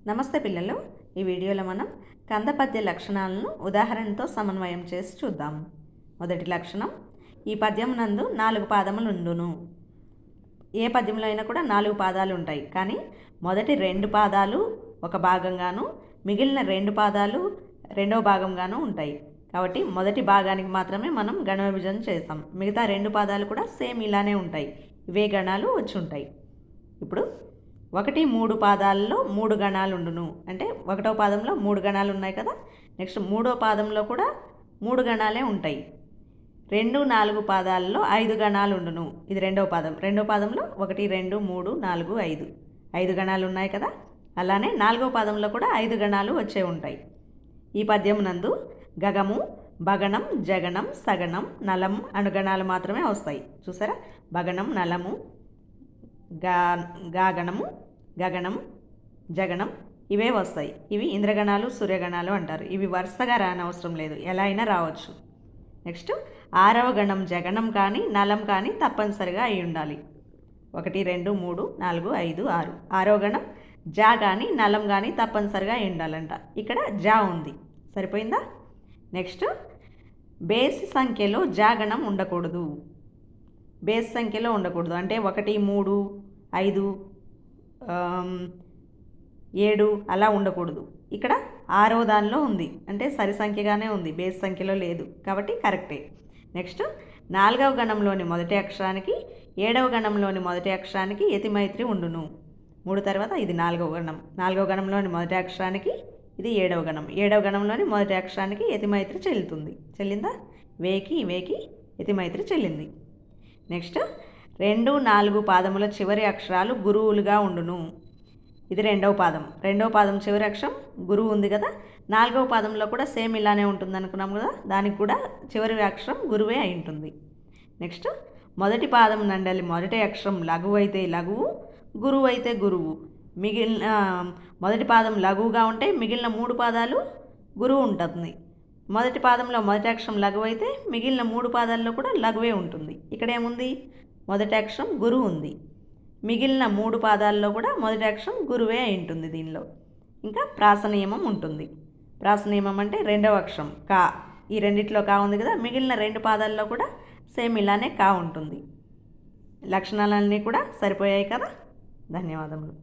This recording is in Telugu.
నమస్తే పిల్లలు, ఈ వీడియోలో మనం కందపద్య లక్షణాలను ఉదాహరణతో సమన్వయం చేసి చూద్దాం. మొదటి లక్షణం, ఈ పద్యం నందు 4 పాదములు ఉండును. ఏ పద్యంలో అయినా కూడా 4 పాదాలు ఉంటాయి, కానీ మొదటి 2 పాదాలు ఒక భాగంగాను మిగిలిన 2 పాదాలు రెండవ భాగంగాను ఉంటాయి. కాబట్టి మొదటి భాగానికి మాత్రమే మనం గణ విభజన చేస్తాం. మిగతా 2 పాదాలు కూడా సేమ్ ఇలానే ఉంటాయి. ఇవే గణాలు వచ్చి ఉంటాయి. ఇప్పుడు 1, 3 పాదాల్లో 3 గణాలు ఉండును అంటే 1వ పాదంలో 3 గణాలు ఉన్నాయి కదా. నెక్స్ట్ 3వ పాదంలో కూడా 3 గణాలే ఉంటాయి. 2, 4 పాదాల్లో 5 గణాలు ఉండును. ఇది రెండవ పాదం. రెండవ పాదంలో 1, 2, 3, 4, 5 5 గణాలు ఉన్నాయి కదా. అలానే 4వ పాదంలో కూడా 5 గణాలు వచ్చే ఉంటాయి. ఈ పద్యం నందు గగము, భగణం, జగణం, సగణం, నలం అనుగణాలు మాత్రమే వస్తాయి. చూసారా, భగణం, నలము, గాగణము, గగనం, జగనం ఇవే వస్తాయి. ఇవి ఇంద్రగణాలు, సూర్యగణాలు అంటారు. ఇవి వరుసగా రానవసరం లేదు, ఎలా అయినా రావచ్చు. నెక్స్ట్ 6వ గణం జగనం కానీ నలం కానీ తప్పనిసరిగా అయి ఉండాలి. 1, 2, 3, 4, 5, 6 6వ గణం జా కానీ నలం కానీ తప్పనిసరిగా అయి ఉండాలంట. ఇక్కడ జా ఉంది, సరిపోయిందా. నెక్స్ట్ బేసి సంఖ్యలో జాగణం ఉండకూడదు. బేస్ సంఖ్యలో ఉండకూడదు అంటే 1, 3, 5, 7 అలా ఉండకూడదు. ఇక్కడ 6వ దానిలో ఉంది అంటే సరి సంఖ్యగానే ఉంది, బేస్ సంఖ్యలో లేదు కాబట్టి కరెక్టే. నెక్స్ట్ 4వ గణంలోని మొదటి అక్షరానికి 7వ గణంలోని మొదటి అక్షరానికి యతిమైత్రి ఉండును. 3 తర్వాత ఇది 4వ గణం. 4వ గణంలోని మొదటి అక్షరానికి ఇది 7వ గణం. 7వ గణంలోని మొదటి అక్షరానికి యతిమైత్రి చెల్లుతుంది. చెల్లిందా? వేకి యతిమైత్రి చెల్లింది. నెక్స్ట్ 2, 4 పాదముల చివరి అక్షరాలు గురువులుగా ఉండును. ఇది రెండవ పాదం. రెండవ పాదం చివరి అక్షరం గురువు ఉంది కదా. 4వ పాదంలో కూడా సేమ్ ఇలానే ఉంటుంది అనుకున్నాం కదా, దానికి కూడా చివరి అక్షరం గురువే అయి ఉంటుంది. నెక్స్ట్ మొదటి పాదం నండలి మొదటి అక్షరం లఘువు అయితే లఘువు, గురువు అయితే గురువు. మిగిలిన మొదటి పాదం లఘువుగా ఉంటే మిగిలిన 3 పాదాలు గురువు ఉంటుంది. మొదటి పాదంలో మొదటి అక్షరం లఘువు అయితే మిగిలిన 3 పాదాల్లో కూడా లఘువే ఉంటుంది. ఇక్కడ ఏముంది? మొదటి అక్షరం గురువు ఉంది, మిగిలిన 3 పాదాల్లో కూడా మొదటి అక్షరం గురువే అయి ఉంటుంది. దీనిలో ఇంకా ప్రాస నియమం ఉంటుంది. ప్రాస నియమం అంటే రెండవ అక్షరం కా, ఈ రెండిట్లో కా ఉంది కదా, మిగిలిన 2 పాదాల్లో కూడా సేమ్ ఇలానే కా ఉంటుంది. లక్షణాలన్నీ కూడా సరిపోయాయి కదా. ధన్యవాదములు.